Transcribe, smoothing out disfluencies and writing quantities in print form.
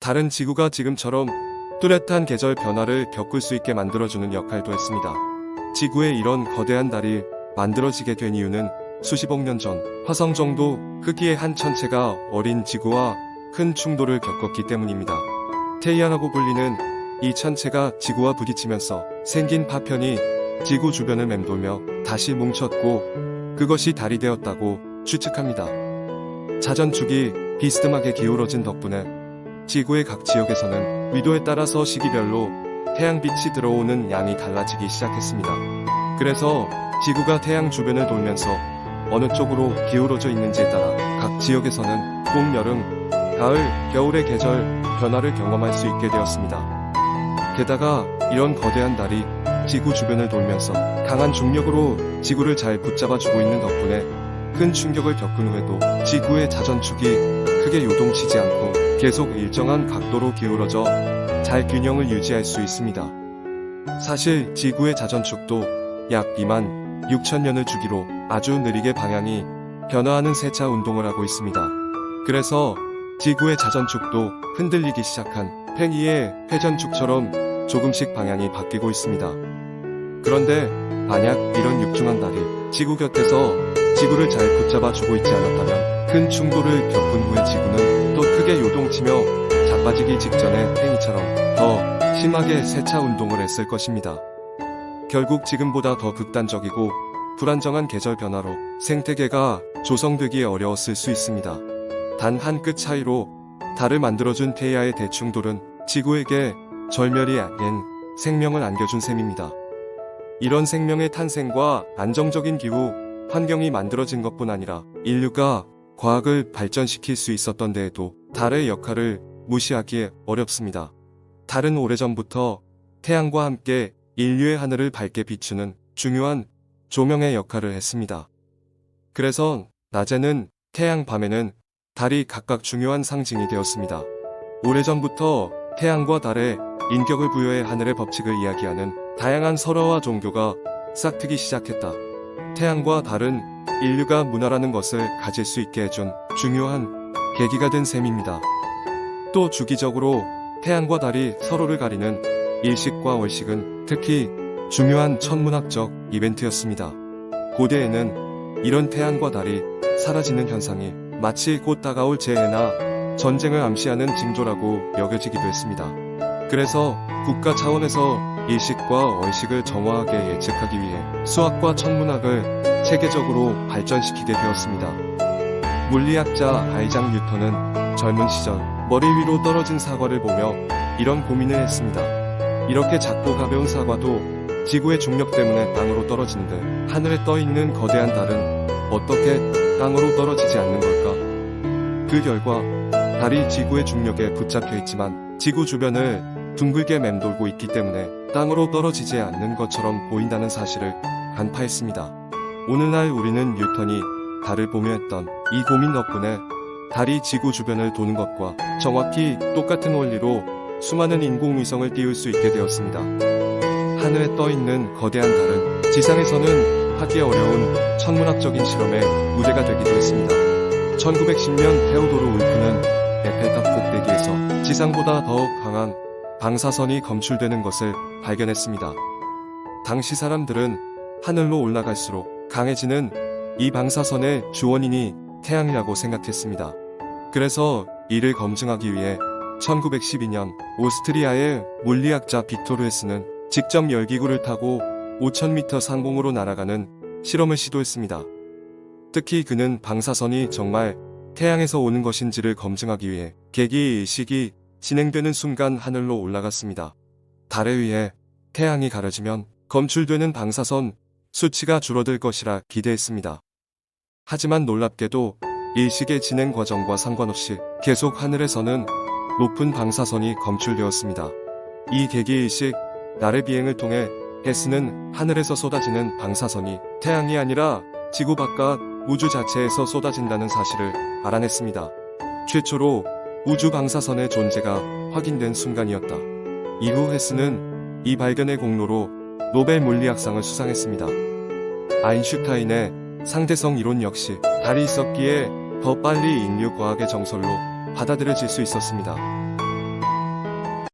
다른 지구가 지금처럼 뚜렷한 계절 변화를 겪을 수 있게 만들어주는 역할도 했습니다. 지구에 이런 거대한 달이 만들어지게 된 이유는 수십억 년 전 화성 정도 크기의 한 천체가 어린 지구와 큰 충돌을 겪었기 때문입니다. 테이아라고 불리는 이 천체가 지구와 부딪히면서 생긴 파편이 지구 주변을 맴돌며 다시 뭉쳤고 그것이 달이 되었다고 추측합니다. 자전축이 비스듬하게 기울어진 덕분에 지구의 각 지역에서는 위도에 따라서 시기별로 태양빛이 들어오는 양이 달라지기 시작했습니다. 그래서 지구가 태양 주변을 돌면서 어느 쪽으로 기울어져 있는지에 따라 각 지역에서는 봄, 여름, 가을, 겨울의 계절 변화를 경험할 수 있게 되었습니다. 게다가 이런 거대한 달이 지구 주변을 돌면서 강한 중력으로 지구를 잘 붙잡아주고 있는 덕분에 큰 충격을 겪은 후에도 지구의 자전축이 크게 요동치지 않고 계속 일정한 각도로 기울어져 잘 균형을 유지할 수 있습니다. 사실 지구의 자전축도 약 2만 6천년을 주기로 아주 느리게 방향이 변화하는 세차 운동을 하고 있습니다. 그래서 지구의 자전축도 흔들리기 시작한 팽이의 회전축처럼 조금씩 방향이 바뀌고 있습니다. 그런데 만약 이런 육중한 달이 지구 곁에서 지구를 잘 붙잡아주고 있지 않았다면 큰 충돌을 겪은 후에 지구는 또 크게 요동치며 자빠지기 직전에 팽이처럼 더 심하게 세차 운동을 했을 것입니다. 결국 지금보다 더 극단적이고 불안정한 계절 변화로 생태계가 조성되기 어려웠을 수 있습니다. 단 한 끗 차이로 달을 만들어준 테이아의 대충돌은 지구에게 절멸이 아닌 생명을 안겨준 셈입니다. 이런 생명의 탄생과 안정적인 기후, 환경이 만들어진 것뿐 아니라 인류가 과학을 발전시킬 수 있었던 데에도 달의 역할을 무시하기 어렵습니다. 달은 오래전부터 태양과 함께 인류의 하늘을 밝게 비추는 중요한 조명의 역할을 했습니다. 그래서 낮에는 태양, 밤에는 달이 각각 중요한 상징이 되었습니다. 오래전부터 태양과 달에 인격을 부여해 하늘의 법칙을 이야기하는 다양한 설화와 종교가 싹트기 시작했다. 태양과 달은 인류가 문화라는 것을 가질 수 있게 해준 중요한 계기가 된 셈입니다. 또 주기적으로 태양과 달이 서로를 가리는 일식과 월식은 특히 중요한 천문학적 이벤트였습니다. 고대에는 이런 태양과 달이 사라지는 현상이 마치 곧 다가올 재해나 전쟁을 암시하는 징조라고 여겨지기도 했습니다. 그래서 국가 차원에서 일식과 월식을 정확하게 예측하기 위해 수학과 천문학을 체계적으로 발전시키게 되었습니다. 물리학자 아이작 뉴턴은 젊은 시절 머리 위로 떨어진 사과를 보며 이런 고민을 했습니다. 이렇게 작고 가벼운 사과도 지구의 중력 때문에 땅으로 떨어지는데 하늘에 떠있는 거대한 달은 어떻게 땅으로 떨어지지 않는 걸까? 그 결과 달이 지구의 중력에 붙잡혀 있지만 지구 주변을 둥글게 맴돌고 있기 때문에 땅으로 떨어지지 않는 것처럼 보인다는 사실을 간파했습니다. 오늘날 우리는 뉴턴이 달을 보며 했던 이 고민 덕분에 달이 지구 주변을 도는 것과 정확히 똑같은 원리로 수많은 인공위성을 띄울 수 있게 되었습니다. 하늘에 떠있는 거대한 달은 지상에서는 하기 어려운 천문학적인 실험의 무대가 되기도 했습니다. 1910년 테오도르 울프는 에펠탑 꼭대기에서 지상보다 더욱 강한 방사선이 검출되는 것을 발견했습니다. 당시 사람들은 하늘로 올라갈수록 강해지는 이 방사선의 주원인이 태양이라고 생각했습니다. 그래서 이를 검증하기 위해 1912년 오스트리아의 물리학자 빅토르 헤스는 직접 열기구를 타고 5000m 상공으로 날아가는 실험을 시도했습니다. 특히 그는 방사선이 정말 태양에서 오는 것인지를 검증하기 위해 개기일식이 진행되는 순간 하늘로 올라갔습니다. 달에 의해 태양이 가려지면 검출되는 방사선 수치가 줄어들 것이라 기대했습니다. 하지만 놀랍게도 일식의 진행 과정과 상관없이 계속 하늘에서는 높은 방사선이 검출되었습니다. 이 개기일식 날의 비행을 통해 헤스는 하늘에서 쏟아지는 방사선이 태양이 아니라 지구 바깥 우주 자체에서 쏟아진다는 사실을 알아냈습니다. 최초로 우주 방사선의 존재가 확인된 순간이었다. 이후 헤스는 이 발견의 공로로 노벨 물리학상을 수상했습니다. 아인슈타인의 상대성 이론 역시 달이 있었기에 더 빨리 인류 과학의 정설로 받아들여질 수 있었습니다.